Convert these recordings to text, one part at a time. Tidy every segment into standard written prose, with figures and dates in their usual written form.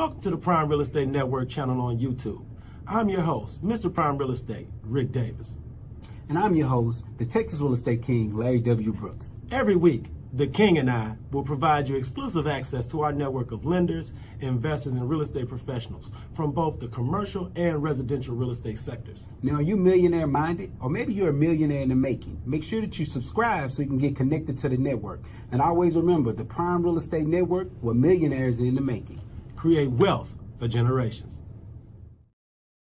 Welcome to the Prime Real Estate Network channel on YouTube. I'm your host, Mr. Prime Real Estate, Ric Davis. And I'm your host, the Texas Real Estate King, LarryWBrooks. Every week, the King and I will provide you exclusive access to our network of lenders, investors, and real estate professionals from both the commercial and residential real estate sectors. Now, are you millionaire minded? Or maybe you're a millionaire in the making. Make sure that you subscribe so you can get connected to the network. And always remember, the Prime Real Estate Network, where millionaires are in the making. Create wealth for generations.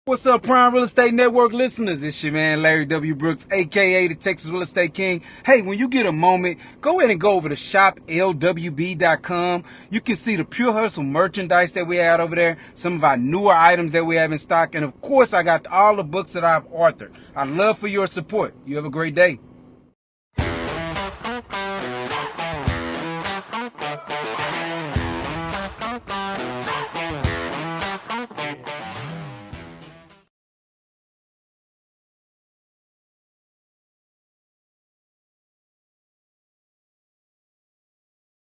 What's up, Prime Real Estate Network listeners? It's your man, LarryWBrooks, a.k.a. the Texas Real Estate King. Hey, when you get a moment, go ahead and go over to shoplwb.com. You can see the Pure Hustle merchandise that we have over there, some of our newer items that we have in stock, and of course, I got all the books that I've authored. I'd love for your support. You have a great day.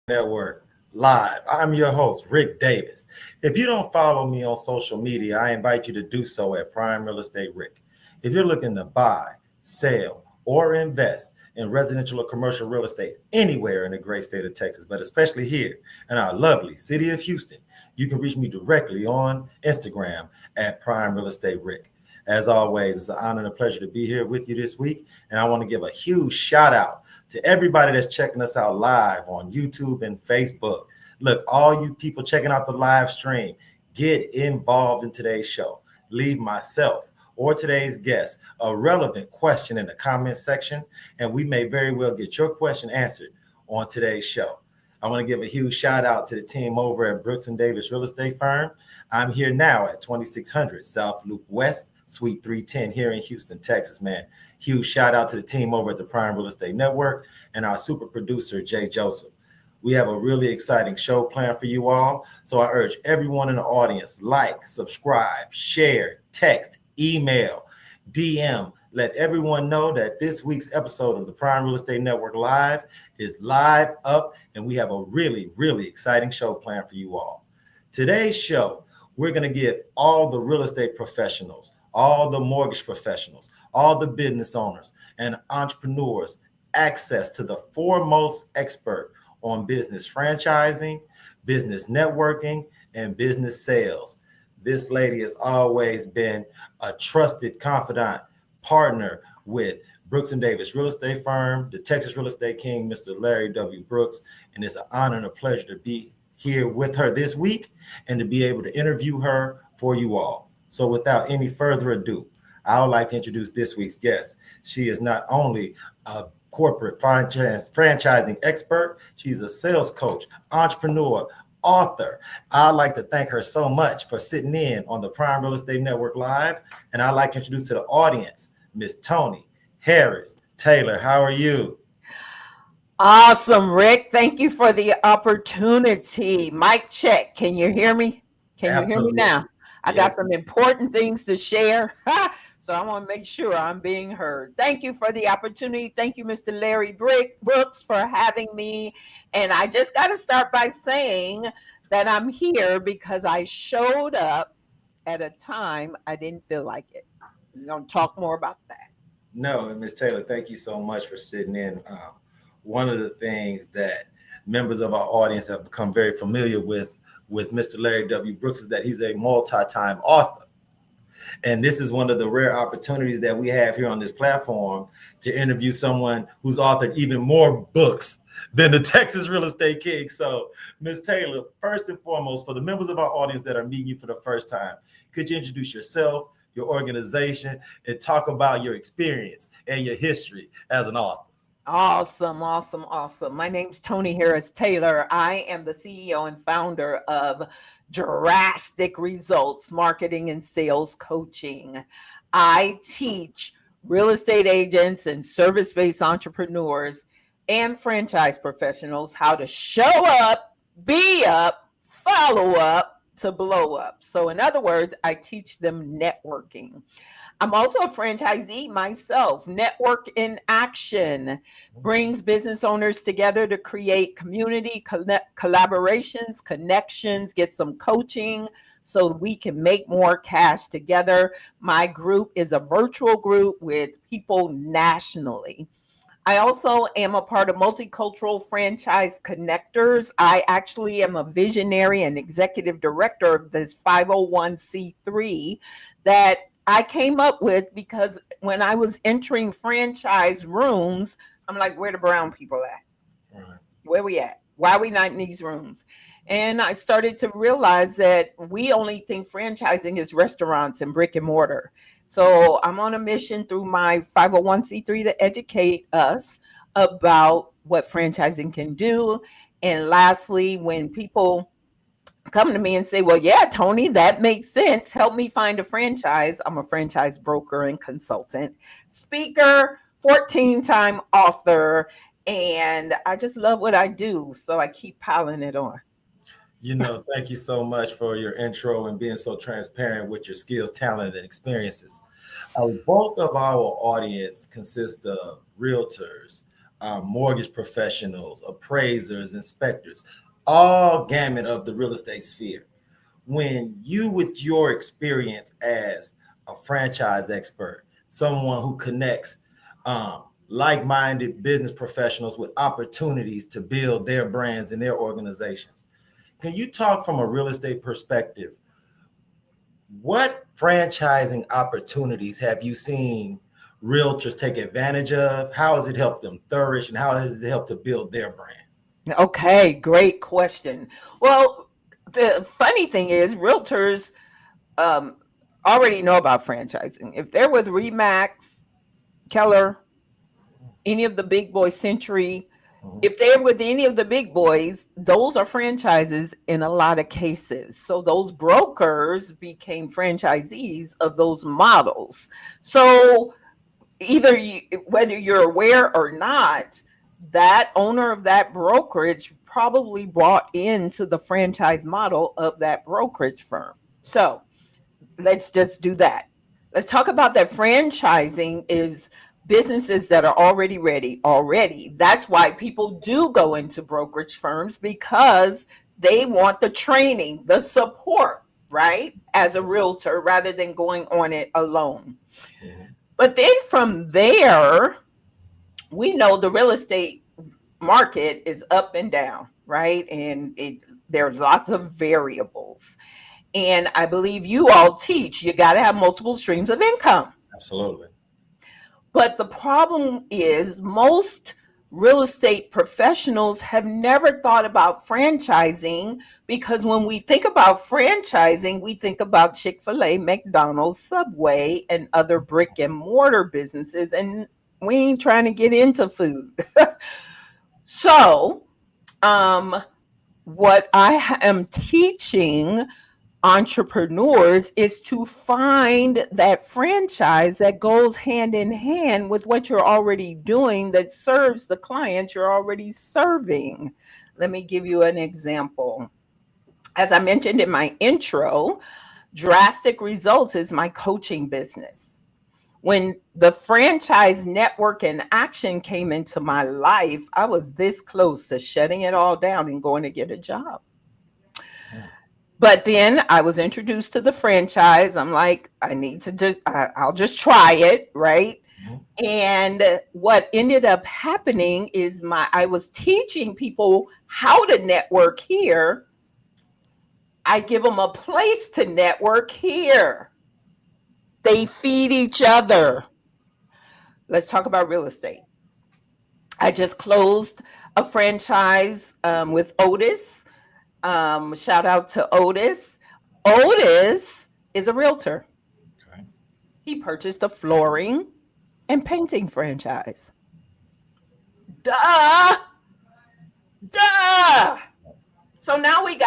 Network live. I'm your host, Ric Davis. If you don't follow me on social media, I invite you to do so at Prime Real Estate Ric. If you're looking to buy, sell, or invest in residential or commercial real estate anywhere in the great state of Texas, but especially here in our lovely city of Houston, you can reach me directly on Instagram at Prime Real Estate Ric. As always, it's an honor and a pleasure to be here with you this week. And I want to give a huge shout out to everybody that's checking us out live on YouTube and Facebook. Look, all you people checking out the live stream, get involved in today's show. Leave myself or today's guest a relevant question in the comment section, and we may very well get your question answered on today's show. I want to give a huge shout out to the team over at Brooks & Davis Real Estate Firm. I'm here now at 2600 South Loop West, Suite 310 here in Houston, Texas, man. Huge shout out to the team over at the Prime Real Estate Network and our super producer, Jay Joseph. We have a really exciting show planned for you all. So I urge everyone in the audience, like, subscribe, share, text, email, DM. Let everyone know that this week's episode of the Prime Real Estate Network Live is live up, and we have a really, really exciting show planned for you all. Today's show, we're going to get all the real estate professionals, all the mortgage professionals, all the business owners and entrepreneurs access to the foremost expert on business franchising, business networking, and business sales. This lady has always been a trusted confidant partner with Brooks & Davis Real Estate Firm, the Texas Real Estate King, Mr. Larry W. Brooks, and it's an honor and a pleasure to be here with her this week and to be able to interview her for you all. So without any further ado, I would like to introduce this week's guest. She is not only a corporate franchising expert, she's a sales coach, entrepreneur, author. I'd like to thank her so much for sitting in on the Prime Real Estate Network Live. And I'd like to introduce to the audience, Miss Toni Harris Taylor. How are you? Awesome, Rick. Thank you for the opportunity. Mic check. Can you hear me? Can you hear me now? I got some important things to share. So I want to make sure I'm being heard. Thank you for the opportunity. Thank you, Mr. Larry Brooks, for having me. And I just got to start by saying that I'm here because I showed up at a time I didn't feel like it. We're going to talk more about that. No, Ms. Taylor, thank you so much for sitting in. One of the things that members of our audience have become very familiar with Mr. Larry W. Brooks is that he's a multi-time author. And this is one of the rare opportunities that we have here on this platform to interview someone who's authored even more books than the Texas Real Estate King. So, Ms. Taylor, first and foremost, for the members of our audience that are meeting you for the first time, could you introduce yourself, your organization, and talk about your experience and your history as an author? Awesome. My name's Toni Harris Taylor. I am the CEO and founder of Drastic Results Marketing and Sales Coaching. I teach real estate agents and service-based entrepreneurs and franchise professionals how to show up, be up, follow up to blow up. So in other words, I teach them networking. I'm also a franchisee myself. Network in Action brings business owners together to create community collaborations, connections, get some coaching so we can make more cash together. My group is a virtual group with people nationally. I also am a part of Multicultural Franchise Connectors. I actually am a visionary and executive director of this 501c3 that I came up with because when I was entering franchise rooms, I'm like, where the brown people at? Right. Where we at? Why are we not in these rooms? And I started to realize that we only think franchising is restaurants and brick and mortar. So I'm on a mission through my 501c3 to educate us about what franchising can do. And lastly, when people come to me and say, well, yeah, Toni, that makes sense. Help me find a franchise. I'm a franchise broker and consultant, speaker, 14-time author, and I just love what I do. So I keep piling it on. Thank you so much for your intro and being so transparent with your skills, talent, and experiences. A bulk of our audience consists of realtors, mortgage professionals, appraisers, inspectors, all gamut of the real estate sphere. When you, with your experience as a franchise expert, someone who connects like-minded business professionals with opportunities to build their brands and their organizations, can you talk from a real estate perspective? What franchising opportunities have you seen realtors take advantage of? How has it helped them flourish, and how has it helped to build their brand? Okay, great question. Well, the funny thing is realtors already know about franchising. If they're with Remax, Keller, any of the big boys, Century, if they're with any of the big boys, those are franchises in a lot of cases. So those brokers became franchisees of those models. So whether you're aware or not, that owner of that brokerage probably bought into the franchise model of that brokerage firm. So let's just do that. Let's talk about that. Franchising is businesses that are already ready. That's why people do go into brokerage firms, because they want the training, the support, right? As a realtor, rather than going on it alone. Mm-hmm. But then from there, we know the real estate market is up and down, right? And there's lots of variables. And I believe you all teach, you got to have multiple streams of income. Absolutely. But the problem is most real estate professionals have never thought about franchising, because when we think about franchising, we think about Chick-fil-A, McDonald's, Subway, and other brick and mortar businesses. And we ain't trying to get into food. So what I am teaching entrepreneurs is to find that franchise that goes hand in hand with what you're already doing, that serves the client you're already serving. Let me give you an example. As I mentioned in my intro, Drastic Results is my coaching business. When the franchise network in action came into my life, I was this close to shutting it all down and going to get a job. But then I was introduced to the franchise. I'm like, I'll just try it, right? Mm-hmm. And what ended up happening is I was teaching people how to network here. I give them a place to network here. They feed each other. Let's talk about real estate. I just closed a franchise with Otis. Shout out to Otis. Otis is a realtor. Okay. He purchased a flooring and painting franchise. Duh. So now we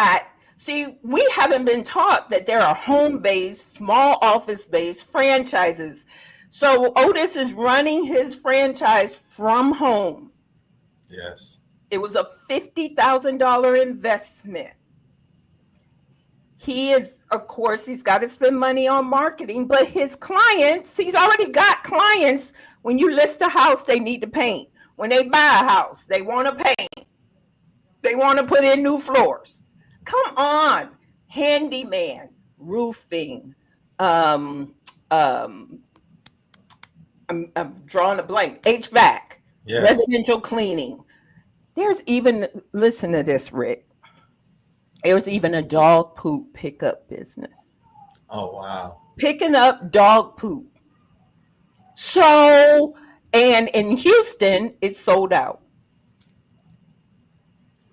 haven't been taught that there are home-based, small office-based franchises. So Otis is running his franchise from home. Yes. It was a $50,000 investment. he is, of course, he's got to spend money on marketing, but his clients, he's already got clients. When you list a house, they need to paint. When they buy a house, they want to paint. They want to put in new floors. Come on. Handyman, roofing, I'm drawing a blank, HVAC, Yes. residential cleaning. There's even, listen to this, Rick. There's even a dog poop pickup business. Oh, wow. Picking up dog poop. So, and in Houston, it's sold out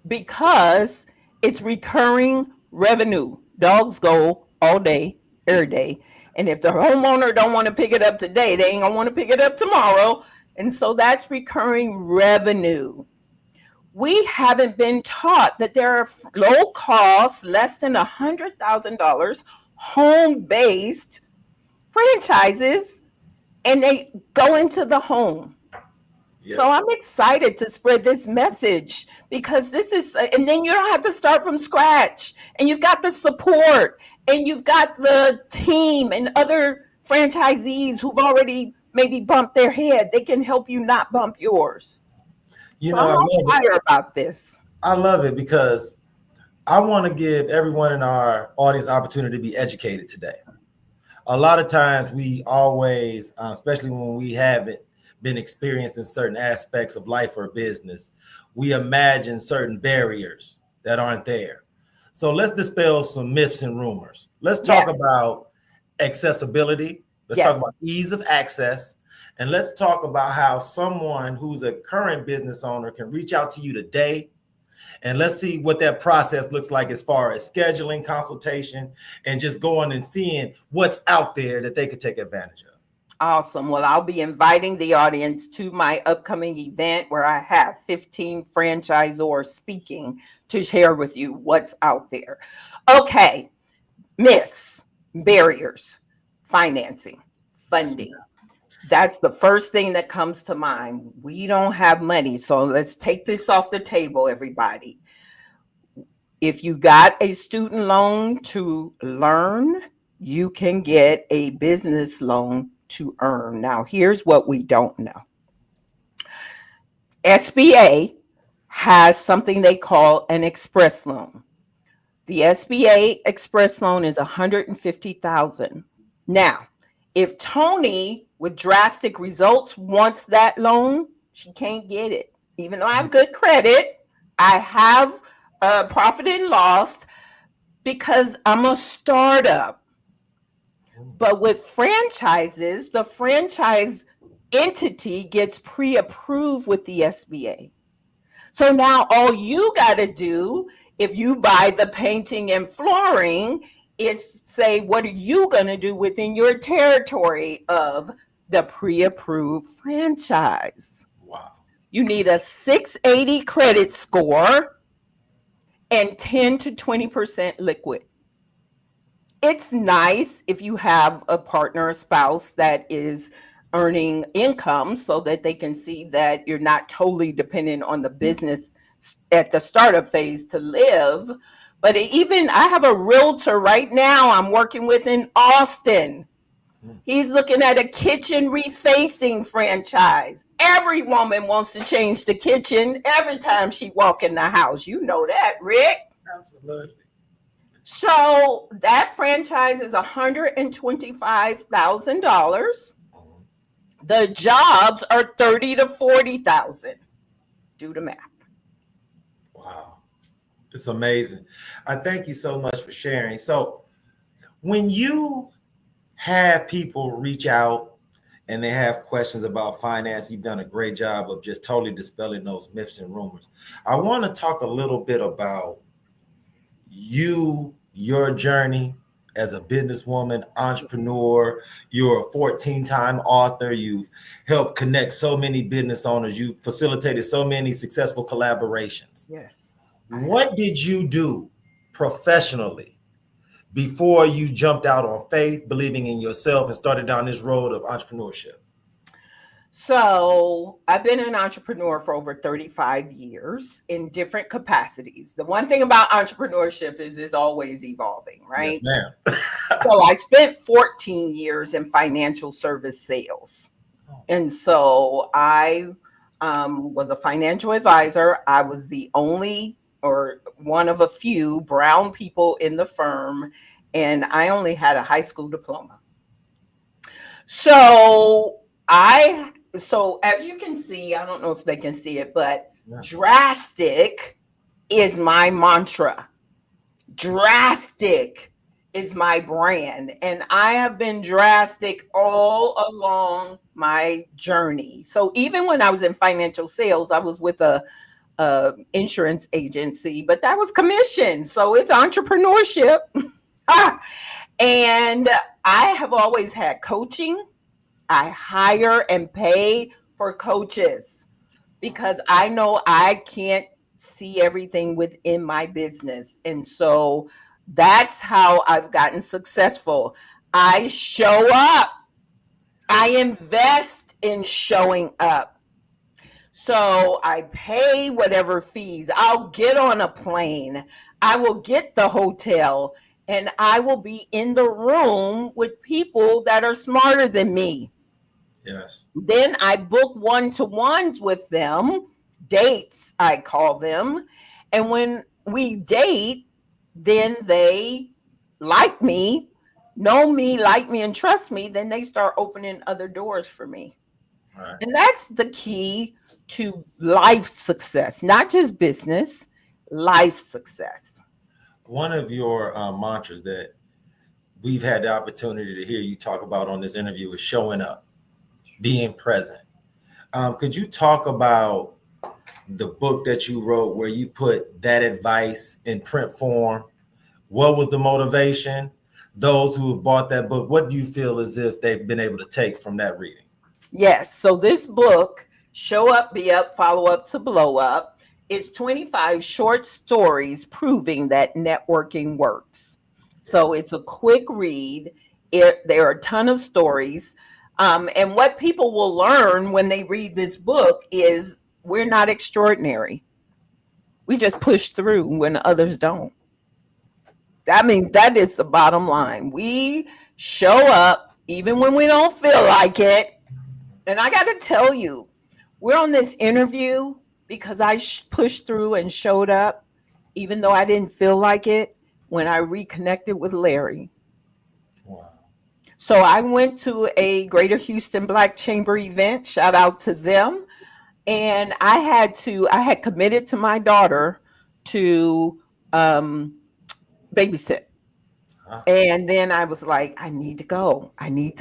because it's recurring revenue. Dogs go all day, every day. And if the homeowner don't want to pick it up today, they ain't gonna want to pick it up tomorrow. And so that's recurring revenue. We haven't been taught that there are low cost, less than $100,000 home-based franchises, and they go into the home. Yeah. So I'm excited to spread this message because this is, and then you don't have to start from scratch, and you've got the support, and you've got the team and other franchisees who've already maybe bumped their head. They can help you not bump yours. You so know, I'm on fire about this. I love it because I want to give everyone in our audience opportunity to be educated today. A lot of times we always, especially when we haven't been experienced in certain aspects of life or business, we imagine certain barriers that aren't there. So let's dispel some myths and rumors. Let's talk about accessibility. Let's talk about ease of access. And let's talk about how someone who's a current business owner can reach out to you today. And let's see what that process looks like as far as scheduling, consultation, and just going and seeing what's out there that they could take advantage of. Awesome. Well, I'll be inviting the audience to my upcoming event where I have 15 franchisors speaking to share with you what's out there. Okay. Myths, barriers, financing, funding. That's the first thing that comes to mind. We don't have money. So let's take this off the table, everybody. If you got a student loan to learn, you can get a business loan to earn. Now, here's what we don't know. SBA has something they call an express loan. The SBA express loan is $150,000. Now, if Toni with drastic results wants that loan, she can't get it. Even though I have good credit, I have profit and loss because I'm a startup. But with franchises, the franchise entity gets pre-approved with the SBA. So now all you got to do, if you buy the painting and flooring, is say, what are you going to do within your territory of the pre-approved franchise? Wow. You need a 680 credit score and 10 to 20% liquid. It's nice if you have a partner or spouse that is earning income so that they can see that you're not totally dependent on the business at the startup phase to live. But even I have a realtor right now I'm working with in Austin. He's looking at a kitchen refacing franchise. Every woman wants to change the kitchen every time she walk in the house. You know that, Rick? Absolutely. So that franchise is $125,000. The jobs are $30,000 to $40,000. Do the math. Wow. It's amazing. I thank you so much for sharing. So when you have people reach out and they have questions about finance, you've done a great job of just totally dispelling those myths and rumors. I want to talk a little bit about your journey as a businesswoman, entrepreneur. You're a 14-time author. You've helped connect so many business owners. You've facilitated so many successful collaborations. Yes. What did you do professionally before you jumped out on faith, believing in yourself, and started down this road of entrepreneurship? So I've been an entrepreneur for over 35 years in different capacities. The one thing about entrepreneurship is it's always evolving, right? Yes, ma'am. So I spent 14 years in financial service sales. And so I was a financial advisor. I was the only or one of a few brown people in the firm, and I only had a high school diploma. So as you can see, I don't know if they can see it, but drastic is my mantra. Drastic is my brand. And I have been drastic all along my journey. So even when I was in financial sales, I was with a insurance agency, but that was commission. So it's entrepreneurship. And I have always had coaching. I hire and pay for coaches because I know I can't see everything within my business. And so that's how I've gotten successful. I show up. I invest in showing up. So I pay whatever fees. I'll get on a plane. I will get the hotel, and I will be in the room with people that are smarter than me. Yes. Then I book one-to-ones with them, dates, I call them. And when we date, then they like me, know me, like me, and trust me. Then they start opening other doors for me. Right. And that's the key to life success, not just business, life success. One of your mantras that we've had the opportunity to hear you talk about on this interview is showing up, being present. Could you talk about the book that you wrote where you put that advice in print form? What was the motivation? Those who have bought that book, what do you feel as if they've been able to take from that reading? Yes. So this book, Show Up, Be Up, Follow Up to Blow Up, is 25 short stories proving that networking works. So it's a quick read. There are a ton of stories. And what people will learn when they read this book is we're not extraordinary. We just push through when others don't. I mean, that is the bottom line. We show up even when we don't feel like it. And I got to tell you, we're on this interview because I pushed through and showed up, even though I didn't feel like it when I reconnected with Larry. Wow. So I went to a Greater Houston Black Chamber event, shout out to them. And I had committed to my daughter to babysit. And then I was like, I need to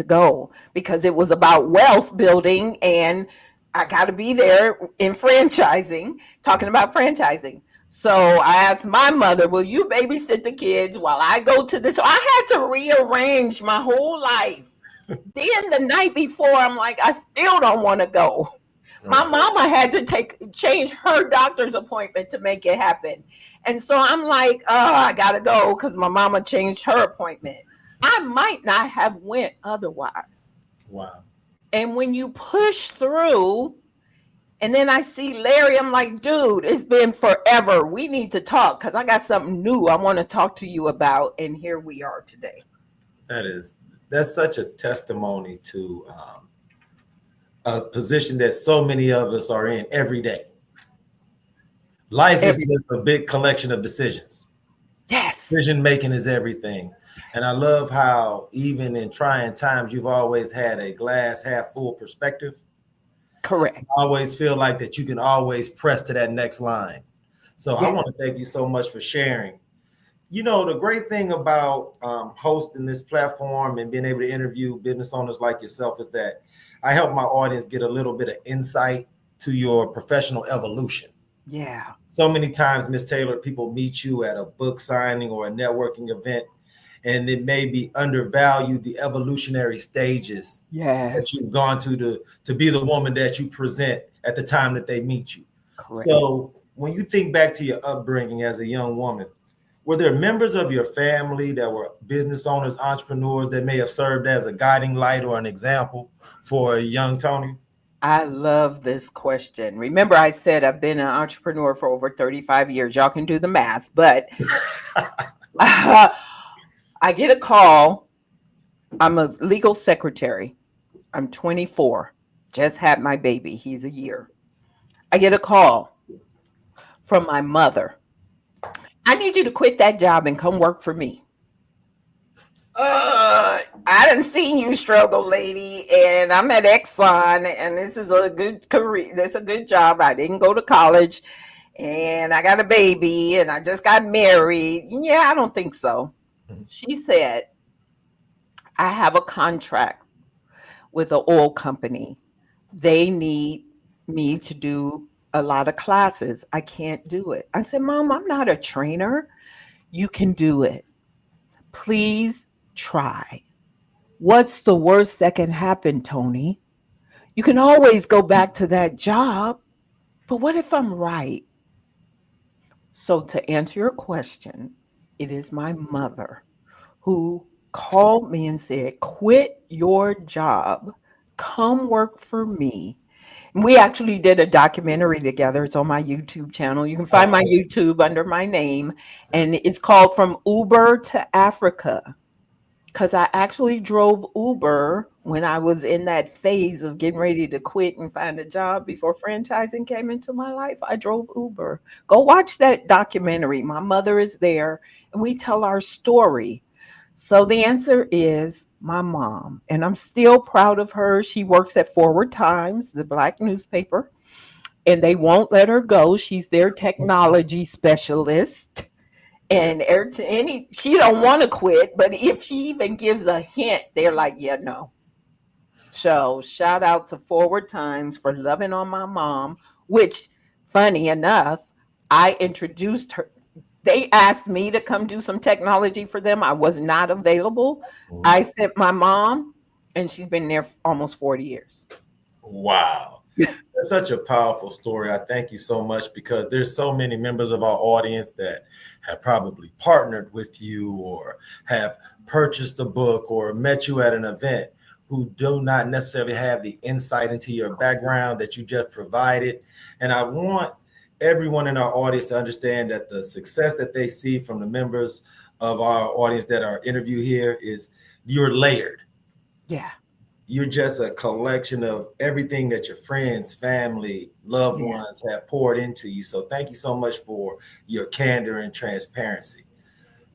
go because it was about wealth building and I got to be there in franchising, talking about franchising. So I asked my mother, will you babysit the kids while I go to this? So I had to rearrange my whole life. Then the night before, I'm like, I still don't want to go. My mama had to change her doctor's appointment to make it happen. And so I'm like, oh, I got to go because my mama changed her appointment. I might not have went otherwise. Wow. And when you push through, and then I see Larry, I'm like, dude, it's been forever. We need to talk because I got something new I want to talk to you about. And here we are today. That's such a testimony to a position that so many of us are in every day. Life is just a big collection of decisions. Yes. Decision making is everything. And I love how even in trying times, you've always had a glass half full perspective. Correct. I always feel like that you can always press to that next line. So yes. I want to thank you so much for sharing. You know, the great thing about hosting this platform and being able to interview business owners like yourself is that I help my audience get a little bit of insight to your professional evolution. Yeah. So many times, Ms. Taylor, people meet you at a book signing or a networking event, and it may be undervalued the evolutionary stages that you've gone to be the woman that you present at the time that they meet you. Correct. So when you think back to your upbringing as a young woman, were there members of your family that were business owners, entrepreneurs that may have served as a guiding light or an example for young Toni? I love this question. Remember, I said I've been an entrepreneur for over 35 years. Y'all can do the math, but I get a call. I'm a legal secretary. I'm 24. Just had my baby. He's a year. I get a call from my mother. I need you to quit that job and come work for me. I done seen you struggle, lady, and I'm at Exxon, and this is a good career. This is a good job. I didn't go to college, and I got a baby, and I just got married. Yeah, I don't think so. She said, I have a contract with an oil company. They need me to do a lot of classes. I can't do it. I said, Mom, I'm not a trainer. You can do it. Please try. What's the worst that can happen, Toni? You can always go back to that job. But what if I'm right? So, to answer your question, it is my mother who called me and said, quit your job, come work for me. And we actually did a documentary together. It's on my YouTube channel. You can find my YouTube under my name, and it's called From Uber to Africa. Because I actually drove Uber when I was in that phase of getting ready to quit and find a job before franchising came into my life. I drove Uber. Go watch that documentary. My mother is there, and we tell our story. So the answer is my mom, and I'm still proud of her. She works at Forward Times, the Black newspaper, and they won't let her go. She's their technology specialist. And she don't want to quit, but if she even gives a hint, they're like, yeah, no. So shout out to Forward Times for loving on my mom, which, funny enough, I introduced her. They asked me to come do some technology for them. I was not available. I sent my mom, and she's been there for almost 40 years. Wow. That's such a powerful story. I thank you so much, because there's so many members of our audience that have probably partnered with you or have purchased a book or met you at an event who do not necessarily have the insight into your background that you just provided. And I want everyone in our audience to understand that the success that they see from the members of our audience that are interviewed here is you're layered. Yeah. You're just a collection of everything that your friends, family, loved ones have poured into you. So thank you so much for your candor and transparency.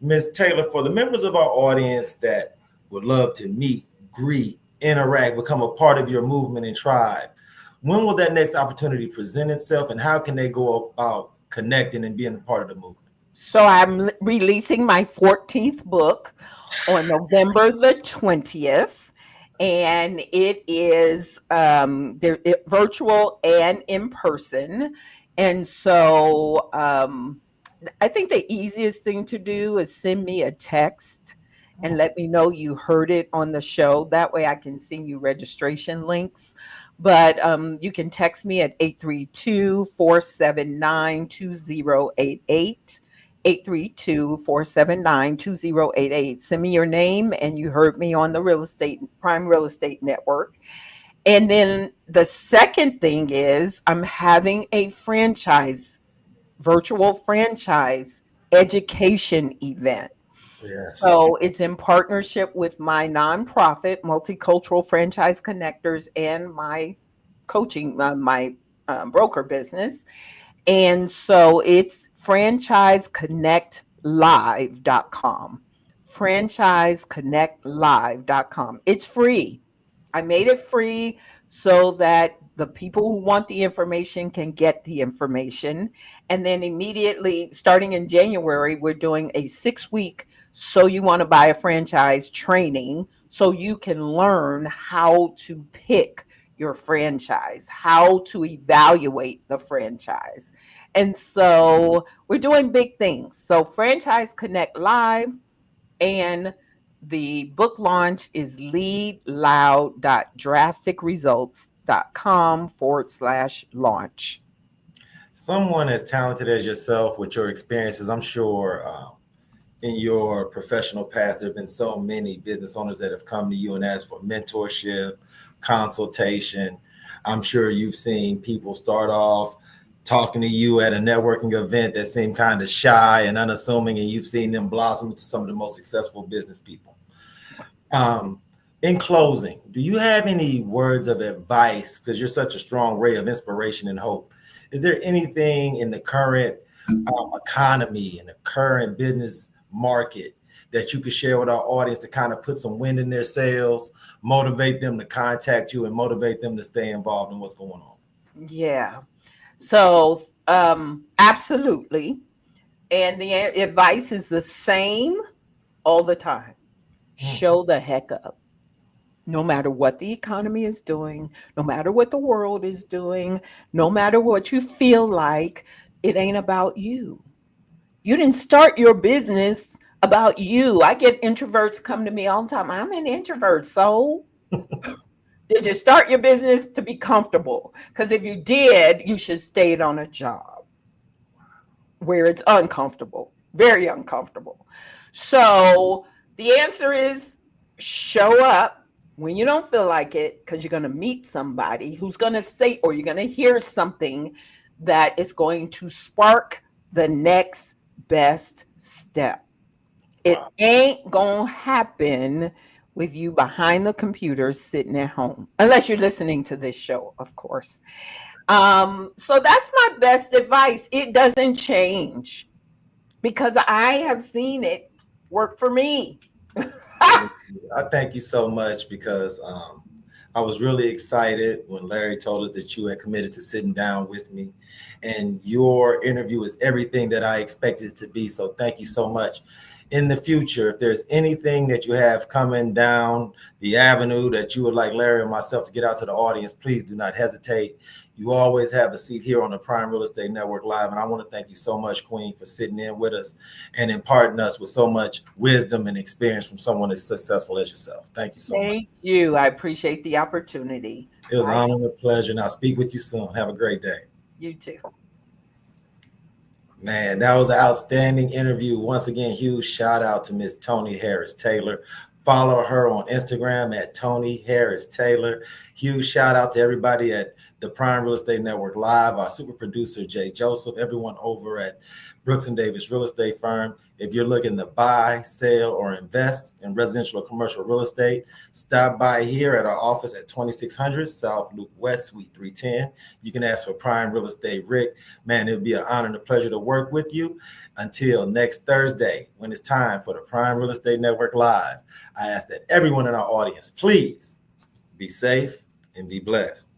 Ms. Taylor, for the members of our audience that would love to meet, greet, interact, become a part of your movement and tribe, when will that next opportunity present itself, and how can they go about connecting and being a part of the movement? So I'm releasing my 14th book on November the 20th. And it is virtual and in person. And so I think the easiest thing to do is send me a text and let me know you heard it on the show. That way I can send you registration links. But you can text me at 832-479-2088. 832-479-2088. Send me your name and you heard me on the Prime Real Estate Network. And then the second thing is I'm having a virtual franchise education event. Yes. So it's in partnership with my nonprofit, Multicultural Franchise Connectors, and my coaching, my broker business. And so it's franchiseconnectlive.com. franchiseconnectlive.com. It's free. I made it free so that the people who want the information can get the information. And then immediately, starting in January, we're doing a 6-week So You Want to Buy a Franchise training so you can learn how to pick your franchise, how to evaluate the franchise. And so we're doing big things. So Franchise Connect Live, and the book launch is leadloud.drasticresults.com/launch. Someone as talented as yourself with your experiences, I'm sure in your professional past, there have been so many business owners that have come to you and asked for mentorship, consultation. I'm sure you've seen people start off talking to you at a networking event that seem kind of shy and unassuming, and you've seen them blossom into some of the most successful business people. In closing, do you have any words of advice? Because you're such a strong ray of inspiration and hope. Is there anything in the current economy, in the current business market, that you could share with our audience to kind of put some wind in their sails, motivate them to contact you, and motivate them to stay involved in what's going on? Yeah. So, absolutely. And the advice is the same all the time. Show the heck up. No matter what the economy is doing, no matter what the world is doing, no matter what you feel like, it ain't about you. You didn't start your business about you. I get introverts come to me all the time. I'm an introvert, so did you start your business to be comfortable? Because if you did, you should stay on a job where it's uncomfortable, very uncomfortable. So the answer is show up when you don't feel like it, because you're going to meet somebody who's going to say, or you're going to hear something that is going to spark the next best step. It ain't going to happen with you behind the computer sitting at home, unless you're listening to this show, of course. So that's my best advice. It doesn't change because I have seen it work for me. I thank you so much, because I was really excited when Larry told us that you had committed to sitting down with me, and your interview is everything that I expected it to be. So thank you so much. In the future, if there's anything that you have coming down the avenue that you would like Larry and myself to get out to the audience, please do not hesitate. You always have a seat here on the Prime Real Estate Network Live. And I want to thank you so much, Queen, for sitting in with us and imparting us with so much wisdom and experience from someone as successful as yourself. Thank you so much. Thank you. I appreciate the opportunity. It was an honor and a pleasure. And I'll speak with you soon. Have a great day. You too. Man, that was an outstanding interview. Once again, huge shout out to Miss Toni Harris Taylor. Follow her on Instagram at Toni Harris Taylor. Huge shout out to everybody at the Prime Real Estate Network Live, our super producer, Jay Joseph, everyone over at Brooks & Davis Real Estate Firm. If you're looking to buy, sell, or invest in residential or commercial real estate, stop by here at our office at 2600 South Loop West, Suite 310. You can ask for Prime Real Estate Rick. Man, it would be an honor and a pleasure to work with you. Until next Thursday, when it's time for the Prime Real Estate Network Live, I ask that everyone in our audience, please be safe and be blessed.